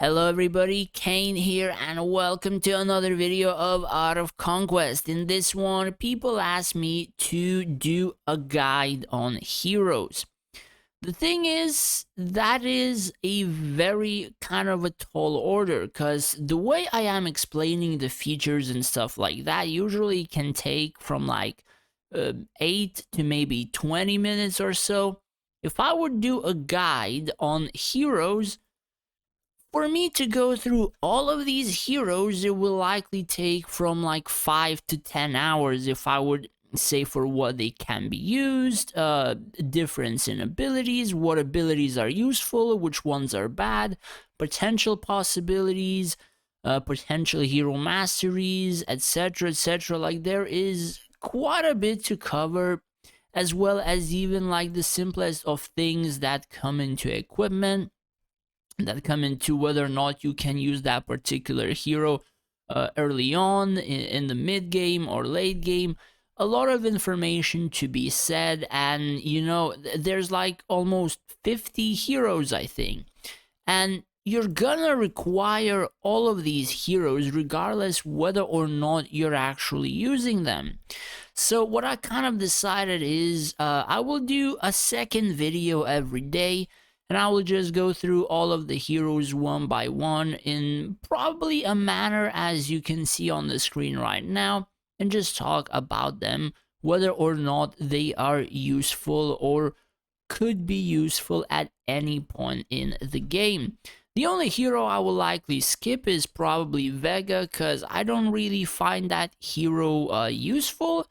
Hello everybody, Kane here and welcome to another video of Art of Conquest. In this one, people asked me to do a guide on heroes. The thing is, that is a very kind of a tall order because the way I am explaining the features and stuff like that usually can take from like 8 to maybe 20 minutes or so. If I would do a guide on heroes, for me to go through all of these heroes, it will likely take from like 5 to 10 hours if I would say for what they can be used, difference in abilities, what abilities are useful, which ones are bad, potential possibilities, potential hero masteries, etc. etc. Like, there is quite a bit to cover, as well as even like the simplest of things that come into equipment, that come into whether or not you can use that particular hero early on in the mid game or late game. A lot of information to be said, and there's like almost 50 heroes, I think, and you're gonna require all of these heroes regardless whether or not you're actually using them. So what I kind of decided is I will do a second video every day, and I will just go through all of the heroes one by one in probably a manner as you can see on the screen right now, and just talk about them, whether or not they are useful or could be useful at any point in the game. The only hero I will likely skip is probably Vega, because I don't really find that hero useful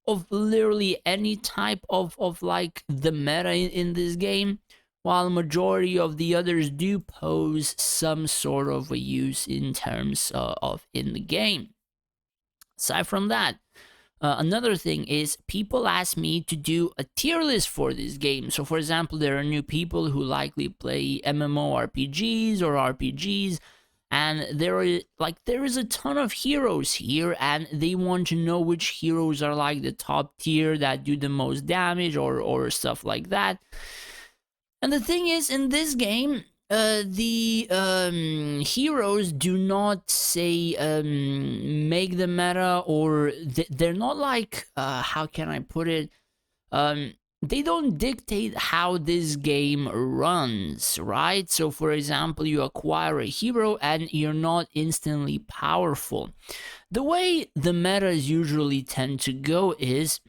of literally any type of like the meta in this game, while majority of the others do pose some sort of a use in terms of in the game. Aside from that, another thing is people ask me to do a tier list for this game. So for example, there are new people who likely play MMORPGs or RPGs, and there is a ton of heroes here, and they want to know which heroes are like the top tier that do the most damage or stuff like that. And the thing is, in this game, the heroes do not say make the meta, or they're not like how can I put it, they don't dictate how this game runs, right? So for example, you acquire a hero and you're not instantly powerful. The way the metas usually tend to go is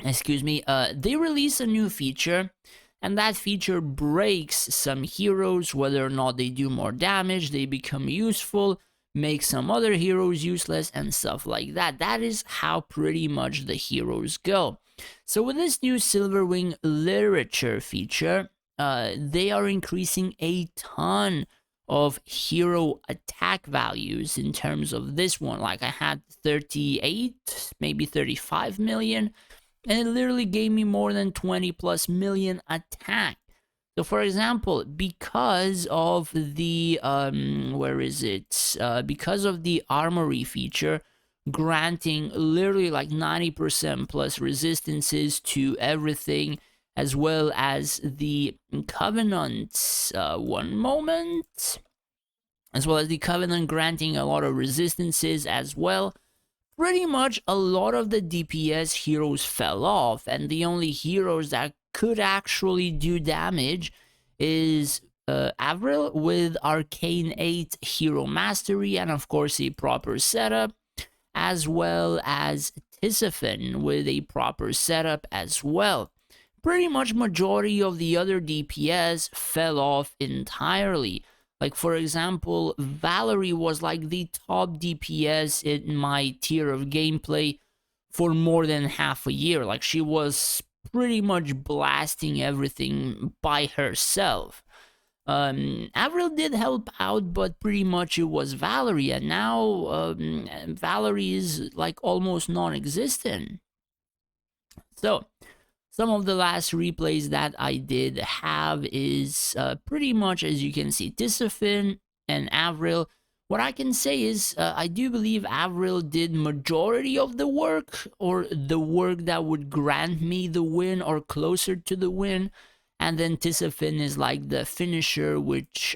excuse me, they release a new feature, and that feature breaks some heroes, whether or not they do more damage, they become useful, make some other heroes useless, and stuff like that. That is how pretty much the heroes go. So with this new Silverwing literature feature, they are increasing a ton of hero attack values in terms of this one. Like, I had 38, maybe 35 million, and it literally gave me more than 20 plus million attack. So for example, because of the because of the armory feature, granting literally like 90% plus resistances to everything, as well as the covenants, one moment, as well as the covenant granting a lot of resistances as well, pretty much a lot of the DPS heroes fell off, and the only heroes that could actually do damage is Avril with Arcane 8 hero mastery, and of course a proper setup, as well as Tisafin with a proper setup as well. Pretty much majority of the other DPS fell off entirely. Like, for example, Valerie was like the top DPS in my tier of gameplay for more than half a year. Like, she was pretty much blasting everything by herself. Avril did help out, but pretty much it was Valerie, and now Valerie is like almost non-existent. So some of the last replays that I did have is pretty much, as you can see, Tisafin and Avril. What I can say is I do believe Avril did majority of the work, or the work that would grant me the win or closer to the win, And then Tisafin is like the finisher, which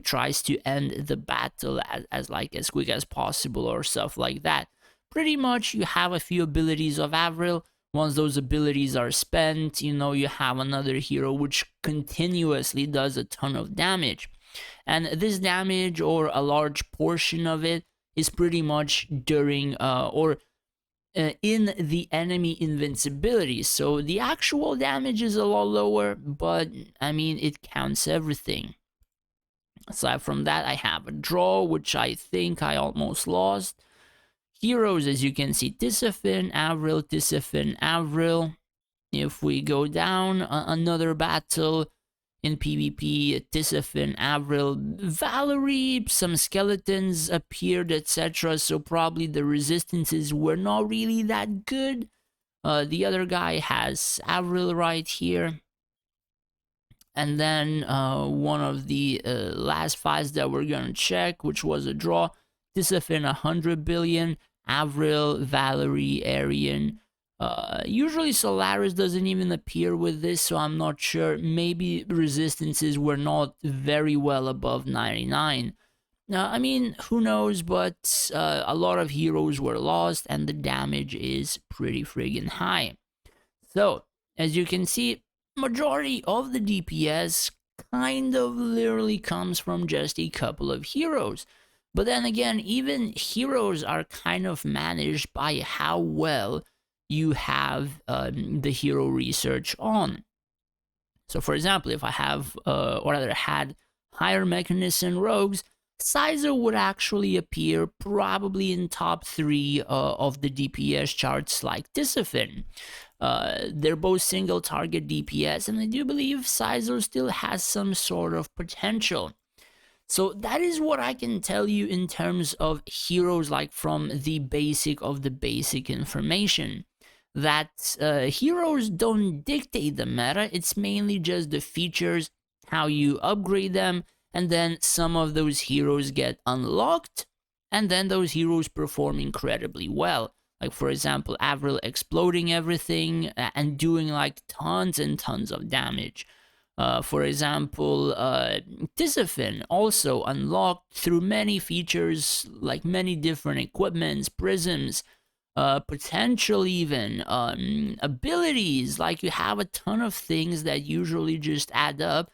tries to end the battle as like as quick as possible or stuff like that. Pretty much, you have a few abilities of Avril. Once those abilities are spent, you know, you have another hero which continuously does a ton of damage. And this damage, or a large portion of it, is pretty much during or in the enemy invincibility. So the actual damage is a lot lower, but I mean, it counts everything. Aside from that, I have a draw, which I think I almost lost. Heroes, as you can see, Tisafin, Avril, Tisafin, Avril. If we go down, another battle in PvP, Tisafin, Avril, Valerie, some skeletons appeared, etc. So probably the resistances were not really that good. The other guy has Avril right here. And then one of the last fights that we're gonna check, which was a draw, Tisafin 100 billion, Avril, Valerie, Arian. Usually Solaris doesn't even appear with this, so I'm not sure. Maybe resistances were not very well above 99. I mean, who knows, but a lot of heroes were lost and the damage is pretty friggin' high. So, as you can see, majority of the DPS kind of literally comes from just a couple of heroes. But then again, even heroes are kind of managed by how well you have the hero research on. So for example, if I have, or rather had, higher mechanism rogues, Sizer would actually appear probably in top 3 of the DPS charts like Tisafin. They're both single target DPS, and I do believe Sizer still has some sort of potential. So that is what I can tell you in terms of heroes, like from the basic of the basic information. That heroes don't dictate the meta, it's mainly just the features, how you upgrade them, and then some of those heroes get unlocked, and then those heroes perform incredibly well. Like for example, Avril exploding everything and doing like tons and tons of damage. For example, Tisafin also unlocked through many features, like many different equipments, prisms, potential even, abilities. Like you have a ton of things that usually just add up.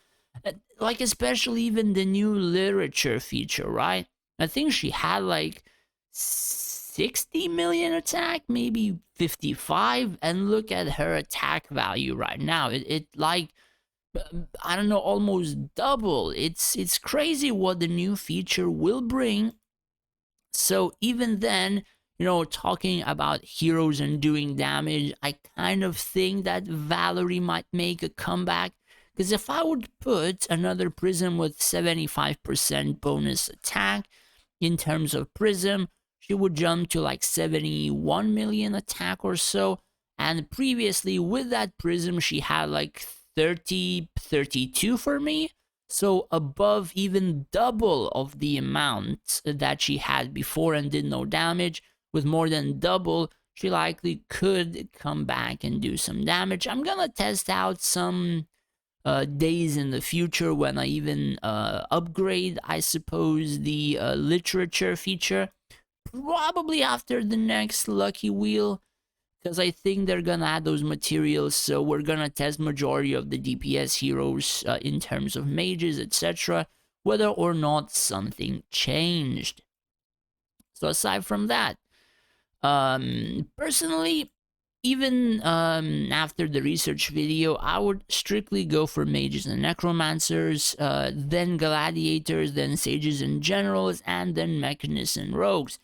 Like especially even the new literature feature, right? I think she had like 60 million attack, maybe 55, and look at her attack value right now. It like, I don't know, almost double. It's crazy what the new feature will bring. So even then, you know, talking about heroes and doing damage, I kind of think that Valerie might make a comeback. Because if I would put another Prism with 75% bonus attack in terms of Prism, she would jump to like 71 million attack or so. And previously with that Prism, she had like 30, 32 for me. So above even double of the amount that she had before and did no damage. With more than double, she likely could come back and do some damage. I'm gonna test out some days in the future when I even upgrade, I suppose, the literature feature. Probably after the next Lucky Wheel, because I think they're gonna add those materials. So we're gonna test majority of the DPS heroes in terms of mages, etc., whether or not something changed. So aside from that, personally, even after the research video, I would strictly go for mages and necromancers, then gladiators, then sages and generals, and then mechanists and rogues,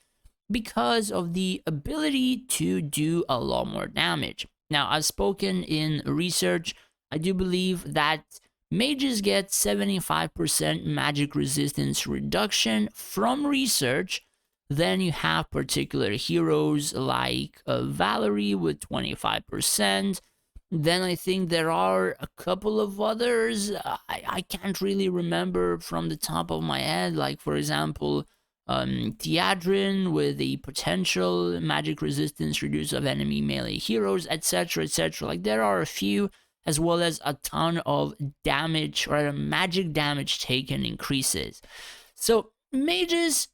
because of the ability to do a lot more damage. Now, I've spoken in research, I do believe that mages get 75% magic resistance reduction from research. Then you have particular heroes like Valerie with 25%. Then I think there are a couple of others. I can't really remember from the top of my head. Like, for example, Theadrin with a potential magic resistance reduce of enemy melee heroes, etc., etc. Like, there are a few. as well as a ton of damage or magic damage taken increases. So mages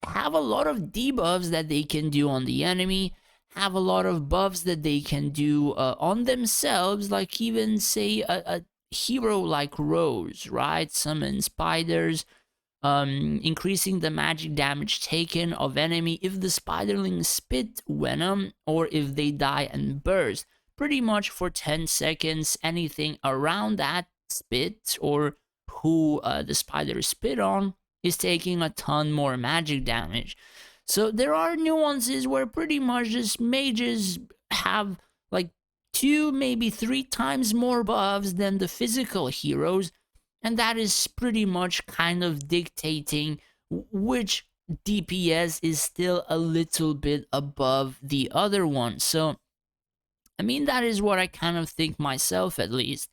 have a lot of debuffs that they can do on the enemy, have a lot of buffs that they can do on themselves, like even say a hero like Rose, right? Summon spiders, increasing the magic damage taken of enemy if the spiderlings spit venom or if they die and burst. Pretty much for 10 seconds, anything around that spit or who the spider spit on is taking a ton more magic damage. So there are nuances where pretty much just mages have like 2, maybe 3 times more buffs than the physical heroes, and that is pretty much kind of dictating which DPS is still a little bit above the other one. So, I mean, that is what I kind of think myself, at least.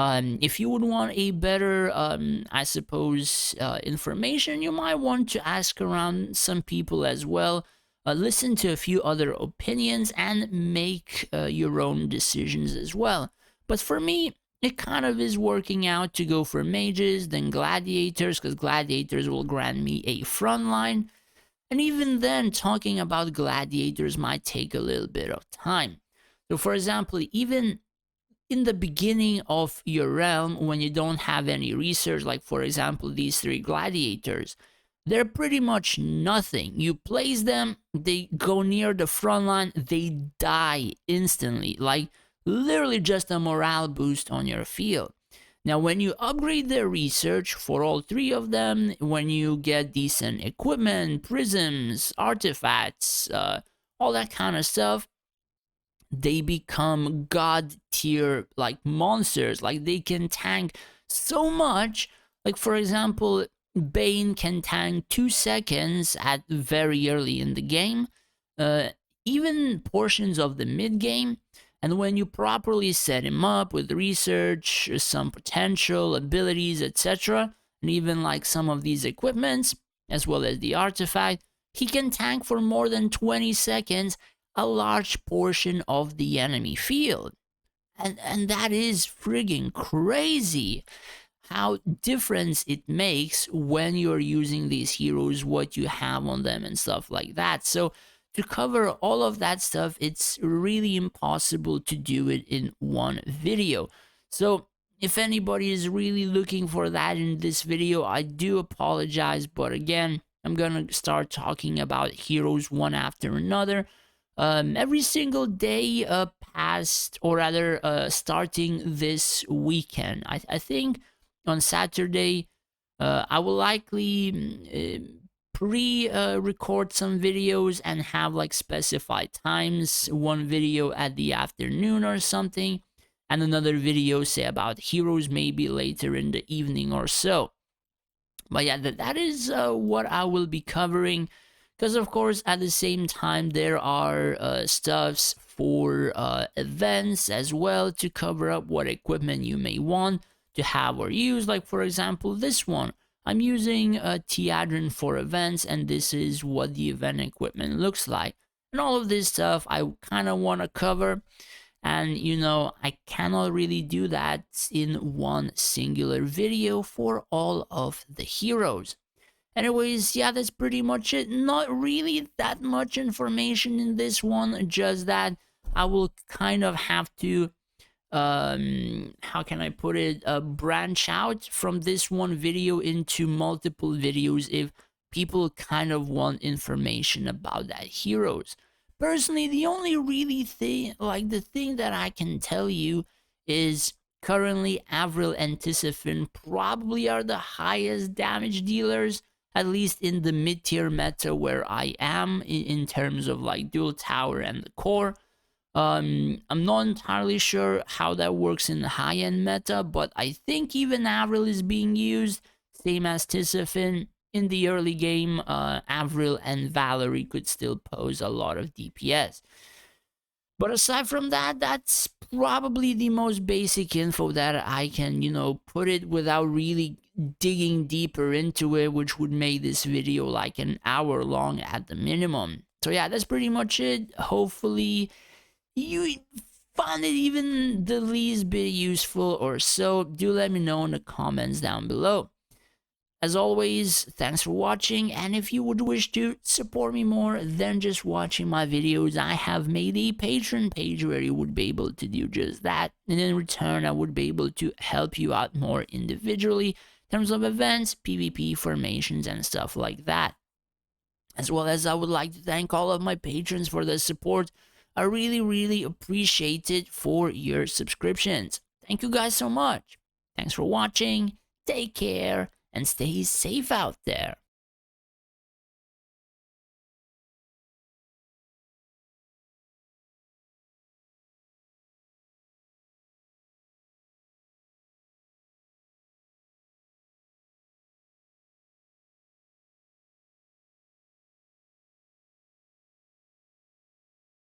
If you would want a better, I suppose, information, you might want to ask around some people as well. Listen to a few other opinions and make your own decisions as well. But for me, it kind of is working out to go for mages, then gladiators, because gladiators will grant me a frontline. And even then, talking about gladiators might take a little bit of time. So, for example, even in the beginning of your realm, when you don't have any research, like for example these 3 gladiators, they're pretty much nothing. You place them, they go near the front line, they die instantly, like literally just a morale boost on your field. Now when you upgrade their research for all 3 of them, when you get decent equipment, prisms, artifacts, all that kind of stuff, they become god tier like monsters. Like they can tank so much. Like for example, Bane can tank 2 seconds at very early in the game, even portions of the mid game. And when you properly set him up with research, some potential abilities, etc., and even like some of these equipments as well as the artifact, he can tank for more than 20 seconds a large portion of the enemy field. And that is friggin' crazy how difference it makes when you're using these heroes, what you have on them and stuff like that. So to cover all of that stuff, it's really impossible to do it in one video. So if anybody is really looking for that in this video, I do apologize, but again, I'm gonna start talking about heroes one after another. Every single day past, or rather starting this weekend. I think on Saturday I will likely pre-record some videos and have like specified times, one video at the afternoon or something, and another video say about heroes maybe later in the evening or so. But yeah, that is what I will be covering. Because of course, at the same time, there are stuffs for events as well to cover up what equipment you may want to have or use. Like for example, this one. I'm using Tiadrin for events, and this is what the event equipment looks like. And all of this stuff I kind of want to cover. And you know, I cannot really do that in one singular video for all of the heroes. Anyways, yeah, that's pretty much it. Not really that much information in this one, just that I will kind of have to, how can I put it, branch out from this one video into multiple videos if people kind of want information about that heroes. Personally, the only really thing, like the thing that I can tell you is currently Avril and Tisafin probably are the highest damage dealers, at least in the mid-tier meta where I am in terms of like dual tower and the core. I'm not entirely sure how that works in the high-end meta, but I think even Avril is being used, same as Tisafin. In the early game, Avril and Valerie could still pose a lot of DPS. But aside from that, that's probably the most basic info that I can, you know, put it without really digging deeper into it, which would make this video like an hour long at the minimum. So yeah, that's pretty much it. Hopefully you found it even the least bit useful or so, do let me know in the comments down below. As always, thanks for watching, and if you would wish to support me more than just watching my videos, I have made a Patreon page where you would be able to do just that, and in return I would be able to help you out more individually in terms of events, PvP formations, and stuff like that. As well as I would like to thank all of my patrons for their support. I really appreciate it for your subscriptions. Thank you guys so much. Thanks for watching, take care, and stay safe out there.